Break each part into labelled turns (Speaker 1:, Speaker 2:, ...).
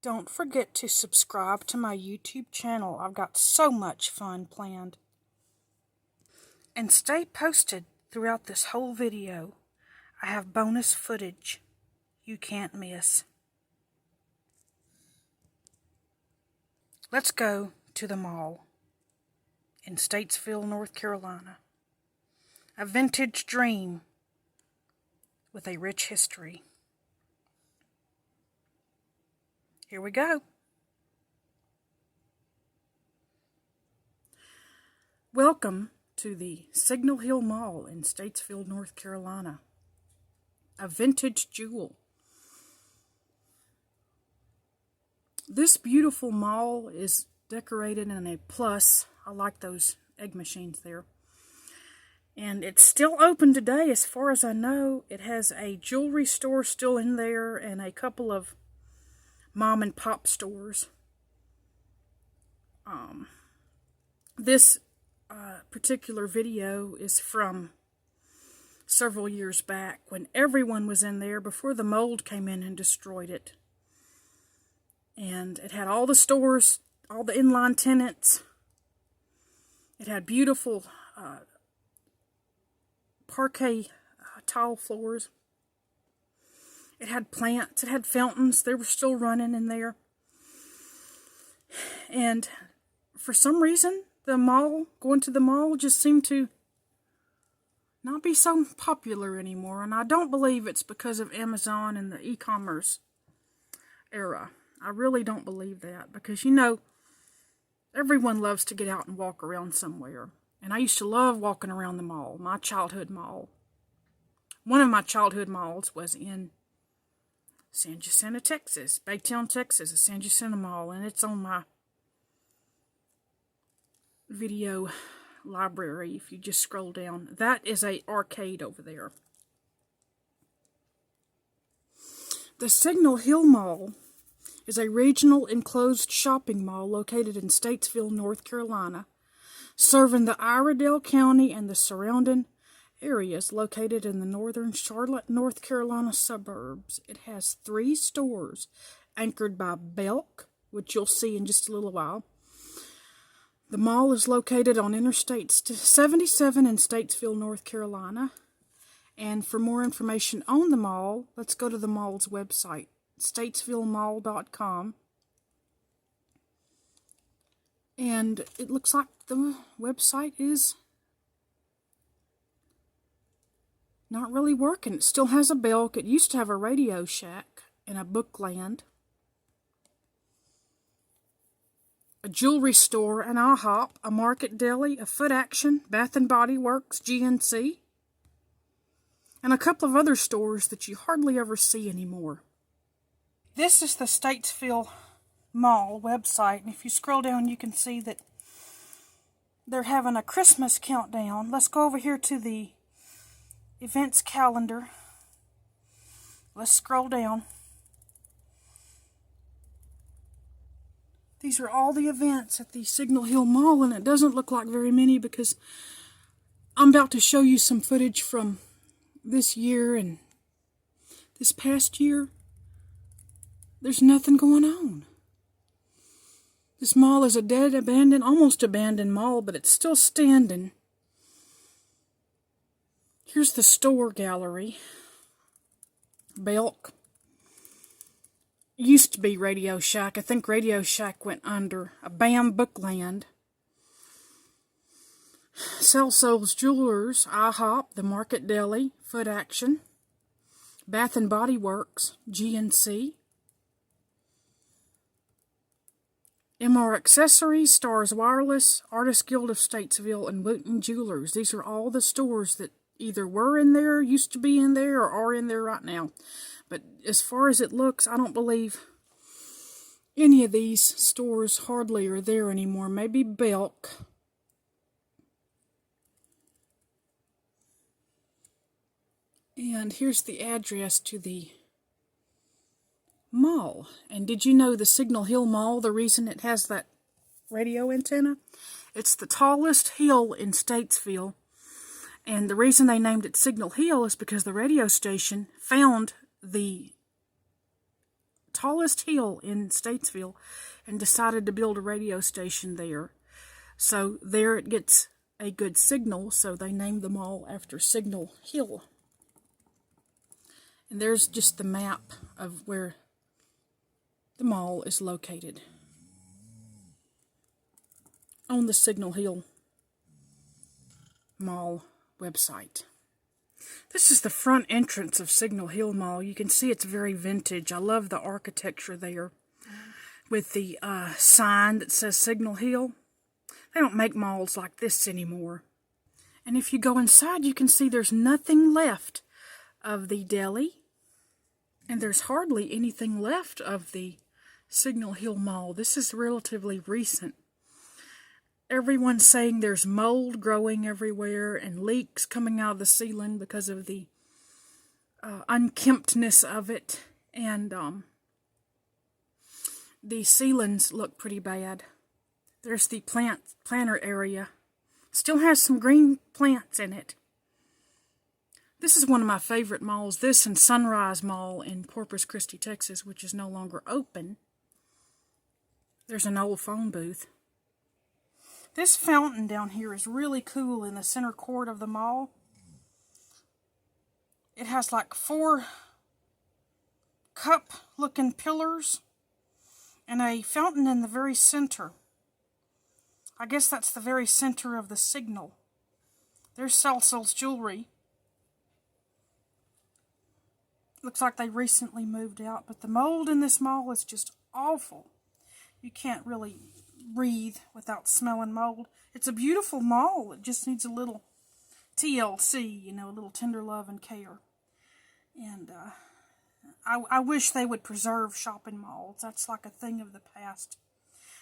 Speaker 1: Don't forget to subscribe to my YouTube channel. I've got so much fun planned. And stay posted throughout this whole video. I have bonus footage you can't miss. Let's go to the mall in Statesville, North Carolina. A vintage dream with a rich history. Here we go. Welcome to the Signal Hill Mall in Statesville, North Carolina. A vintage jewel. This beautiful mall is decorated in a plus. I like those egg machines there. And it's still open today as far as I know. It has a jewelry store still in there and a couple of mom and pop stores. This particular video is from several years back when everyone was in there before the mold came in and destroyed it. And it had all the stores, all the inline tenants. It had beautiful parquet tile floors. It had plants. It had fountains. They were still running in there. And for some reason, going to the mall just seemed to not be so popular anymore. And I don't believe it's because of Amazon and the e-commerce era. I really don't believe that, because, you know, everyone loves to get out and walk around somewhere. And I used to love walking around the mall, my childhood mall. One of my childhood malls was in San Jacinto, Texas, Baytown, Texas, the San Jacinto Mall, and it's on my video library if you just scroll down. That is an arcade over there. The Signal Hill Mall is a regional enclosed shopping mall located in Statesville, North Carolina, serving the Iredell County and the surrounding areas located in the northern Charlotte, North Carolina suburbs. It has 3 stores anchored by Belk, which you'll see in just a little while. The mall is located on Interstate 77 in Statesville, North Carolina. And for more information on the mall, let's go to the mall's website, statesvillemall.com. And it looks like the website is not really working. It still has a Belk. It used to have a Radio Shack and a Bookland, a jewelry store, an IHOP, a Market Deli, a Foot Action, Bath and Body Works, GNC, and a couple of other stores that you hardly ever see anymore. This is the Statesville Mall website, and if you scroll down you can see that they're having a Christmas countdown. Let's go over here to the events calendar. Let's scroll down. These are all the events at the Signal Hill Mall, and it doesn't look like very many because I'm about to show you some footage from this year and this past year. There's nothing going on. This mall is a dead, abandoned, almost abandoned mall, but it's still standing. Here's the store gallery. Belk. Used to be Radio Shack. I think Radio Shack went under. A BAM Bookland. Souls Jewelers, IHOP, the Market Deli, Foot Action, Bath and Body Works, GNC, MR Accessories, Stars Wireless, Artist Guild of Statesville, and Wooten Jewelers. These are all the stores that either were in there, used to be in there, or are in there right now. But as far as it looks, I don't believe any of these stores hardly are there anymore. Maybe Belk. And here's the address to the mall. And did you know the Signal Hill Mall, the reason it has that radio antenna? It's the tallest hill in Statesville. And the reason they named it Signal Hill is because the radio station found the tallest hill in Statesville and decided to build a radio station there. So there it gets a good signal, so they named the mall after Signal Hill. And there's just the map of where the mall is located on the Signal Hill Mall website. This is the front entrance of Signal Hill Mall. You can see it's very vintage. I love the architecture there with the sign that says Signal Hill. They don't make malls like this anymore. And if you go inside, you can see there's nothing left of the deli. And there's hardly anything left of the Signal Hill Mall. This is relatively recent. Everyone's saying there's mold growing everywhere and leaks coming out of the ceiling because of the unkemptness of it. And the ceilings look pretty bad. There's the planter area. Still has some green plants in it. This is one of my favorite malls. This and Sunrise Mall in Corpus Christi, Texas, which is no longer open. There's an old phone booth. This fountain down here is really cool in the center court of the mall. It has like 4 cup-looking pillars and a fountain in the very center. I guess that's the very center of the signal. There's Salso's jewelry. Looks like they recently moved out, but the mold in this mall is just awful. You can't really breathe without smelling mold. It's a beautiful mall. It just needs a little TLC, you know, a little tender love and care. And I wish they would preserve shopping malls. That's like a thing of the past.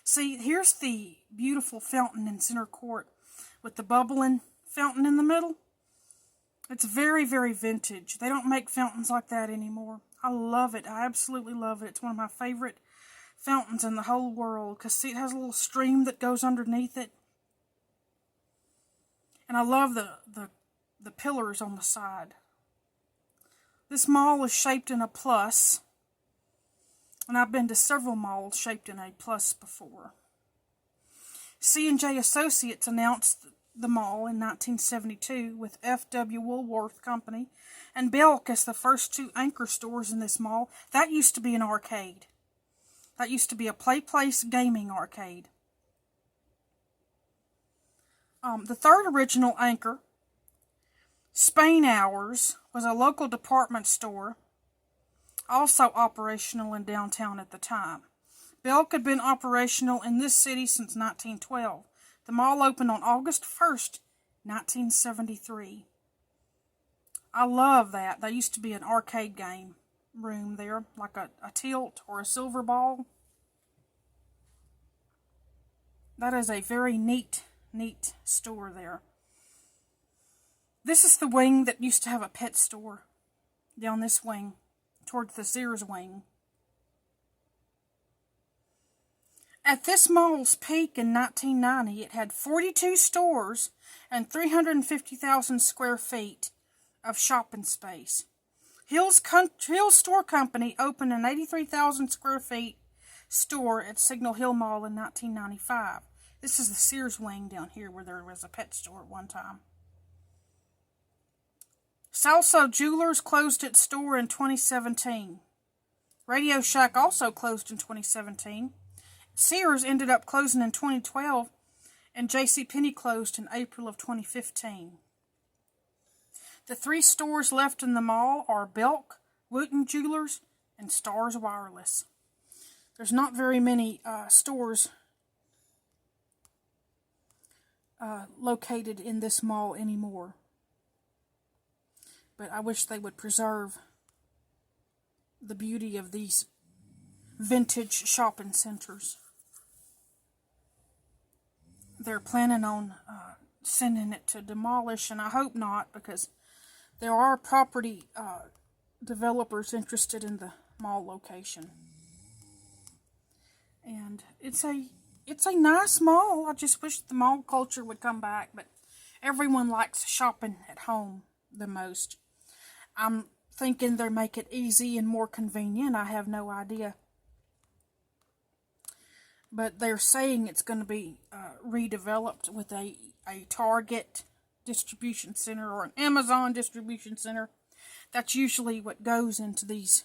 Speaker 1: See, here's the beautiful fountain in center court with the bubbling fountain in the middle. It's very, very vintage. They don't make fountains like that anymore. I love it. I absolutely love it. It's one of my favorite fountains in the whole world, because see, it has a little stream that goes underneath it. And I love the pillars on the side. This mall is shaped in a plus, and I've been to several malls shaped in a plus before. C&J Associates announced the mall in 1972 with F.W. Woolworth Company and Belk as the first 2 anchor stores in this mall. That used to be an arcade. That used to be a Play-Place gaming arcade. The third original anchor, Spain Hours, was a local department store, also operational in downtown at the time. Belk had been operational in this city since 1912. The mall opened on August 1st, 1973. I love that. There used to be an arcade game room there, like a tilt or a silver ball. That is a very neat store there. This is the wing that used to have a pet store down this wing, towards the Sears wing. At this mall's peak in 1990, it had 42 stores and 350,000 square feet of shopping space. Hill's Store Company opened an 83,000 square feet store at Signal Hill Mall in 1995. This is the Sears wing down here where there was a pet store at one time. Salso Jewelers closed its store in 2017. Radio Shack also closed in 2017. Sears ended up closing in 2012, and JCPenney closed in April of 2015. The 3 stores left in the mall are Belk, Wooten Jewelers, and Stars Wireless. There's not very many stores located in this mall anymore. But I wish they would preserve the beauty of these vintage shopping centers. They're planning on sending it to demolish, and I hope not, because there are property developers interested in the mall location. And it's a nice mall. I just wish the mall culture would come back, but everyone likes shopping at home the most. I'm thinking they make it easy and more convenient. I have no idea. but they're saying it's going to be redeveloped with a Target distribution center or an Amazon distribution center. That's usually what goes into these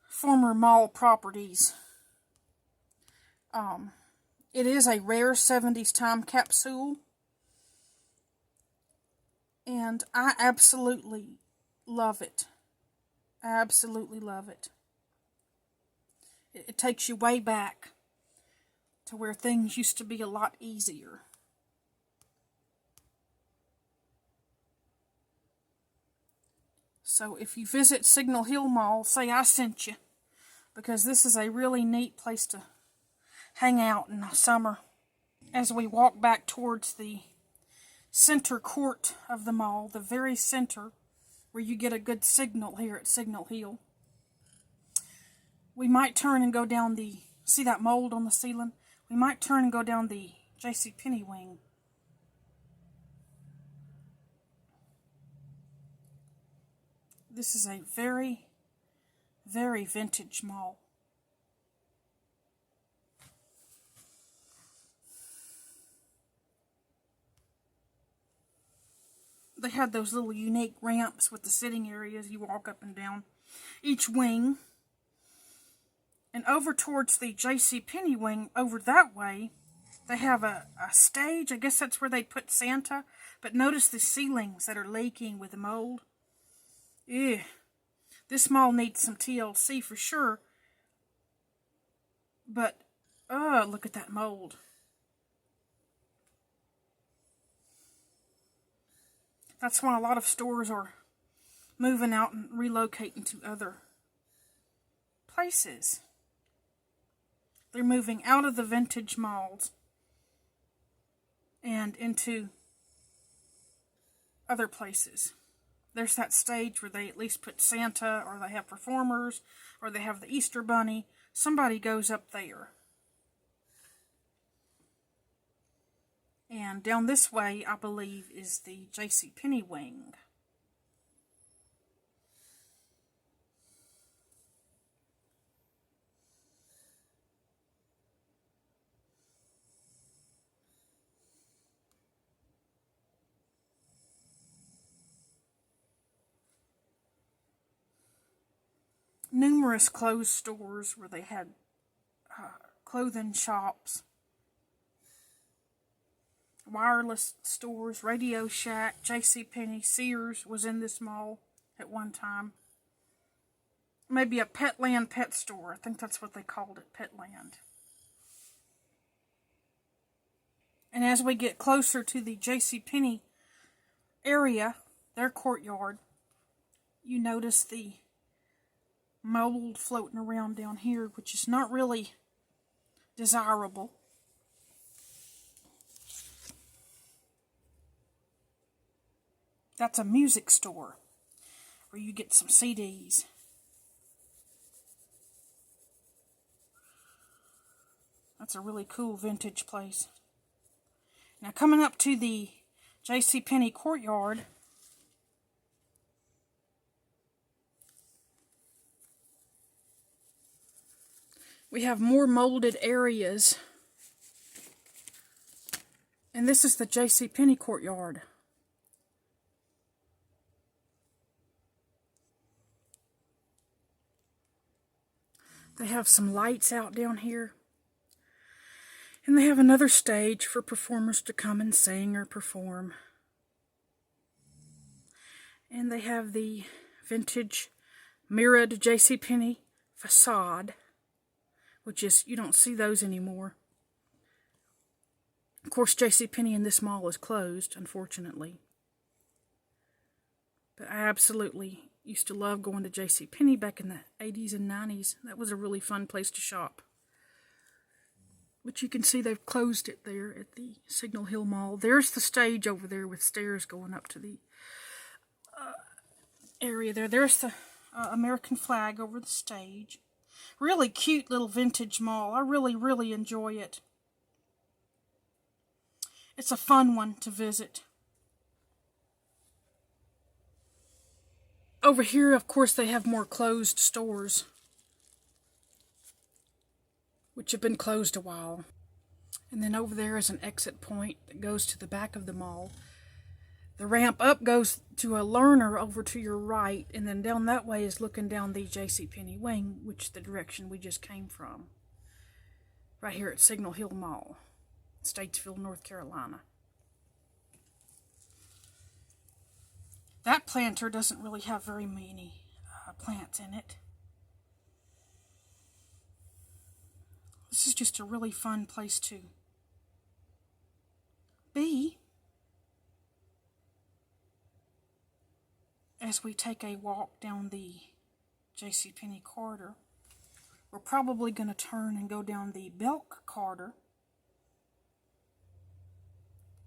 Speaker 1: former mall properties. It is a rare 70s time capsule, and I absolutely love it. I absolutely love it. It takes you way back to where things used to be a lot easier. So if you visit Signal Hill Mall, say I sent you, because this is a really neat place to hang out in the summer. As we walk back towards the center court of the mall, the very center, where you get a good signal here at Signal Hill, we might turn and go down the, see that mold on the ceiling? We might turn and go down the JCPenney wing. This is a very, very vintage mall. They had those little unique ramps with the sitting areas you walk up and down each wing. And over towards the JCPenney wing, over that way, they have a stage. I guess that's where they put Santa. But notice the ceilings that are leaking with the mold. Ew. This mall needs some TLC for sure. But, look at that mold. That's why a lot of stores are moving out and relocating to other places. They're moving out of the vintage malls and into other places. There's that stage where they at least put Santa, or they have performers, or they have the Easter Bunny. Somebody goes up there. And down this way, I believe, is the JCPenney wing. Numerous clothes stores where they had clothing shops, wireless stores, Radio Shack, JCPenney, Sears was in this mall at one time. Maybe a Petland pet store. I think that's what they called it, Petland. And as we get closer to the JCPenney area, their courtyard, you notice the mold floating around down here, which is not really desirable. That's a music store where you get some CDs. That's a really cool vintage place. Now coming up to the JCPenney courtyard, we have more molded areas. And this is the JCPenney courtyard. They have some lights out down here. And they have another stage for performers to come and sing or perform. And they have the vintage mirrored JCPenney facade, which is, you don't see those anymore. Of course, JCPenney in this mall is closed, unfortunately. But I absolutely used to love going to JCPenney back in the 80s and 90s. That was a really fun place to shop. But you can see they've closed it there at the Signal Hill Mall. There's the stage over there with stairs going up to the area there. There's the American flag over the stage. Really cute little vintage mall. I really, really enjoy it. It's a fun one to visit. Over here, of course, they have more closed stores. which have been closed a while. And then over there is an exit point that goes to the back of the mall. The ramp up goes to a learner over to your right, and then down that way is looking down the JCPenney wing, which is the direction we just came from. Right here at Signal Hill Mall, Statesville, North Carolina. That planter doesn't really have very many plants in it. This is just a really fun place to be as we take a walk down the JCPenney corridor. We're probably going to turn and go down the Belk corridor.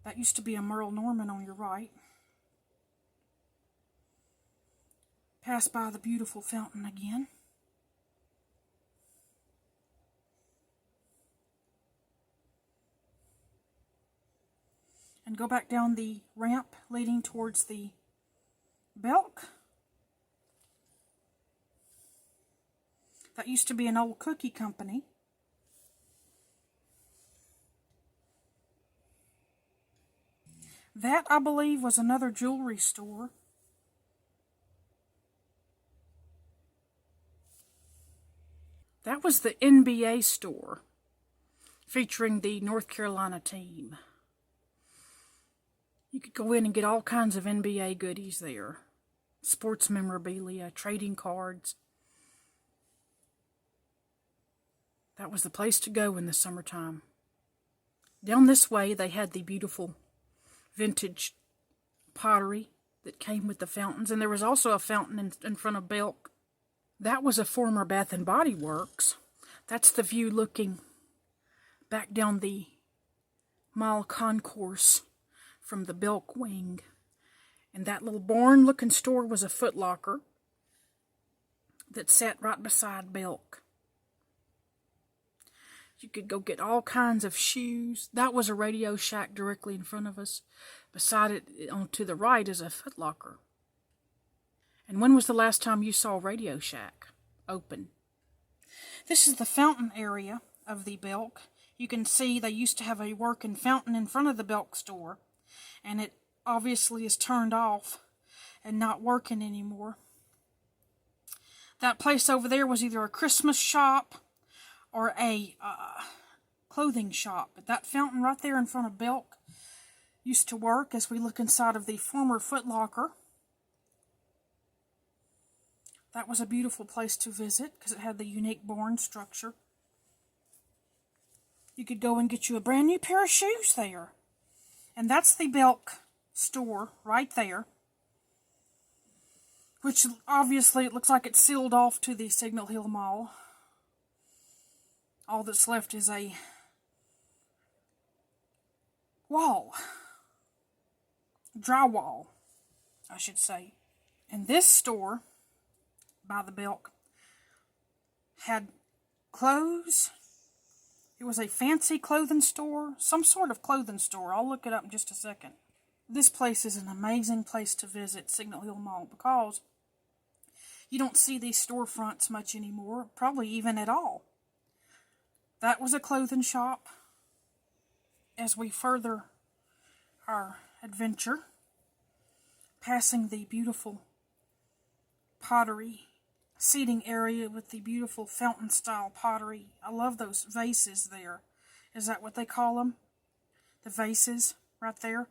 Speaker 1: That used to be a Merle Norman on your right. Pass by the beautiful fountain again. And go back down the ramp leading towards the Belk. That used to be an old cookie company. That, I believe, was another jewelry store. That was the NBA store, featuring the North Carolina team. You could go in and get all kinds of NBA goodies there. Sports memorabilia, trading cards. That was the place to go in the summertime. Down this way, they had the beautiful vintage pottery that came with the fountains. And there was also a fountain in front of Belk. That was a former Bath and Body Works. That's the view looking back down the mall concourse from the Belk wing. And that little barn-looking store was a Foot Locker that sat right beside Belk. You could go get all kinds of shoes. That was a Radio Shack directly in front of us. Beside it, on to the right, is a Foot Locker. And when was the last time you saw Radio Shack open? This is the fountain area of the Belk. You can see they used to have a working fountain in front of the Belk store. And it obviously is turned off and not working anymore. That place over there was either a Christmas shop or a clothing shop. But that fountain right there in front of Belk used to work as we look inside of the former Foot Locker. That was a beautiful place to visit because it had the unique barn structure. You could go and get you a brand new pair of shoes there. And that's the Belk store right there. Which obviously it looks like it's sealed off to the Signal Hill Mall. All that's left is a wall. Drywall, I should say. And this store by the Belk had clothes. It was a fancy clothing store, some sort of clothing store. I'll look it up in just a second. This place is an amazing place to visit, Signal Hill Mall, because you don't see these storefronts much anymore, probably even at all. That was a clothing shop. As we further our adventure, passing the beautiful pottery seating area with the beautiful fountain-style pottery. I love those vases there. Is that what they call them? The vases right there.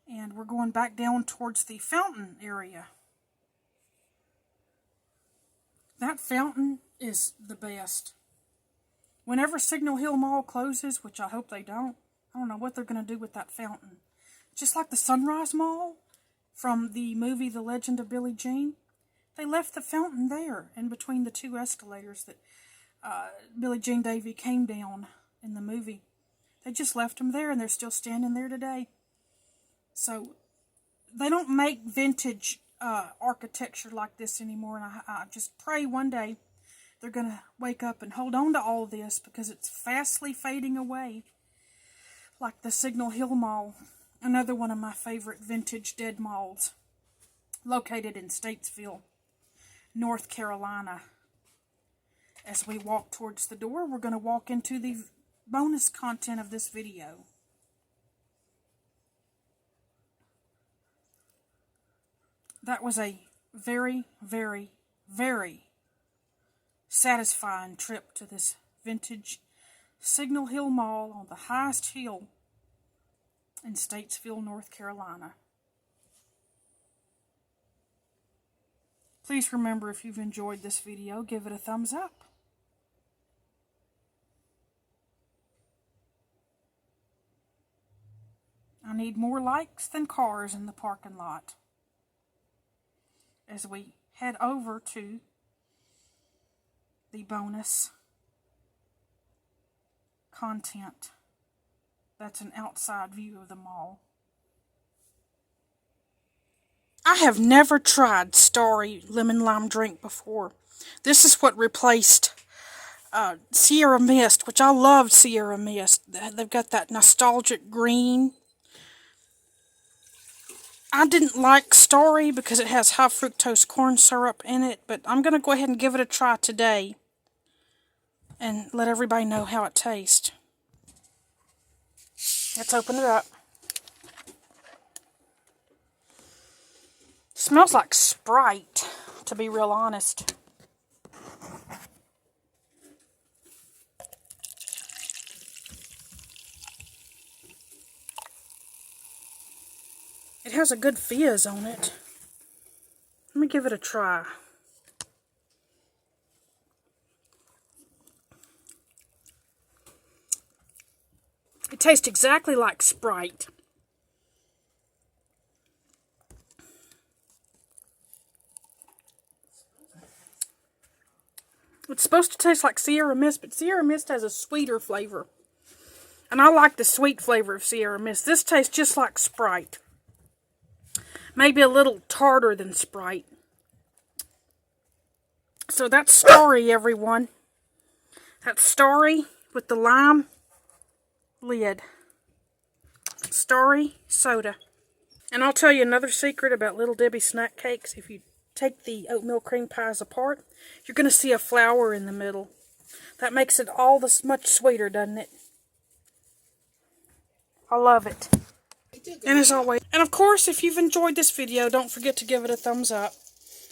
Speaker 1: And we're going back down towards the fountain area. That fountain is the best. Whenever Signal Hill Mall closes, which I hope they don't, I don't know what they're going to do with that fountain. Just like the Sunrise Mall from the movie The Legend of Billie Jean. They left the fountain there in between the two escalators that Billie Jean Davy came down in the movie. They just left them there, and they're still standing there today. So they don't make vintage architecture like this anymore, and I just pray one day they're going to wake up and hold on to all this because it's fastly fading away. Like the Signal Hill Mall, another one of my favorite vintage dead malls, located in Statesville, North Carolina. As we walk towards the door, we're going to walk into the bonus content of this video. That was a very, very, very satisfying trip to this vintage Signal Hill Mall on the highest hill in Statesville, North Carolina. Please remember, if you've enjoyed this video, give it a thumbs up. I need more likes than cars in the parking lot as we head over to the bonus content. That's an outside view of the mall. I have never tried Starry Lemon Lime Drink before. This is what replaced Sierra Mist, which I loved Sierra Mist. They've got that nostalgic green. I didn't like Starry because it has high fructose corn syrup in it, but I'm going to go ahead and give it a try today and let everybody know how it tastes. Let's open it up. Smells like Sprite, to be real honest. It has a good fizz on it. Let me give it a try. It tastes exactly like Sprite. It's supposed to taste like Sierra Mist, but Sierra Mist has a sweeter flavor. And I like the sweet flavor of Sierra Mist. This tastes just like Sprite. Maybe a little tartar than Sprite. So that's Starry, everyone. That's Starry with the lime lid. Starry soda. And I'll tell you another secret about Little Debbie snack cakes. If you take the oatmeal cream pies apart, you're going to see a flower in the middle. That makes it all this much sweeter, doesn't it? I love it. And as always, and of course, if you've enjoyed this video, don't forget to give it a thumbs up.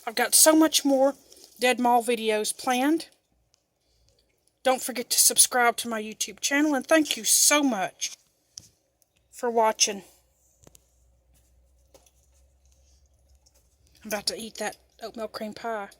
Speaker 1: I've got so much more Dead Mall videos planned. Don't forget to subscribe to my YouTube channel, and thank you so much for watching. I'm about to eat that oatmeal cream pie.